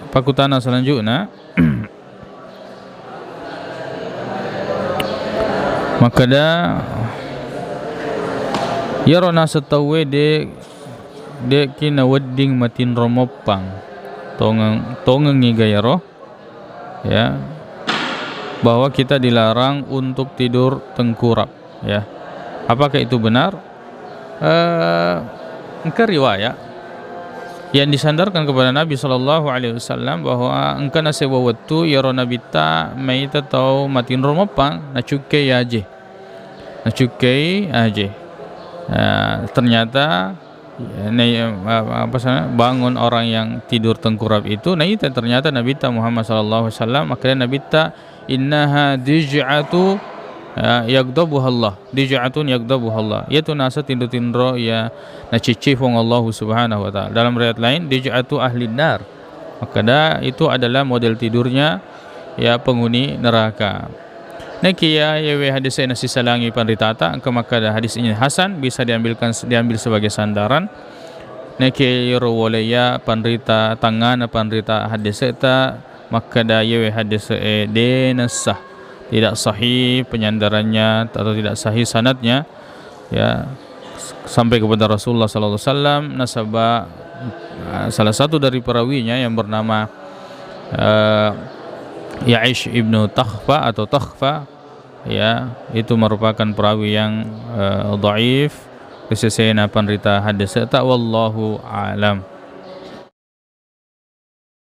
Pakutana selanjutnya maka dah yarona setawe de kina wedding matin romopang tongang ngigayaro ya, bahwa kita dilarang untuk tidur tengkurap ya. Apakah itu benar? Engkau riwayat yang disandarkan kepada Nabi sallallahu alaihi wasallam bahwa engkau nasewa waktu yaro Nabi ta maita atau matin romopang na cukai aje. Ternyata bangun orang yang tidur tengkurap itu naita ternyata Nabi ta Muhammad sallallahu alaihi wasallam, akhirnya Nabi ta innaha dij'atu yagdabuha Allah, dij'atun yagdabuha Allah, yaitu nasa tindu-tindro ya na cicifong Allah subhanahu wa ta'ala. Dalam riwayat lain dij'atu ahli nar, maka itu adalah model tidurnya ya penghuni neraka. Nakia yewe hadis ini nasi salangi pandritata, maka hadis ini hasan, bisa diambil sebagai sandaran. Nakia yurwalaya pandrita tangan pandrita hadis eta, maka yewe hadis denasah, tidak sahih penyandarannya atau tidak sahih sanadnya ya sampai kepada Rasulullah sallallahu alaihi wasallam. Nasabah salah satu dari perawinya yang bernama Ya'ish ibnu Takhfa atau Takhfa ya, itu merupakan perawi yang dhaif, kesesena penderita hadis tak wallahu alam.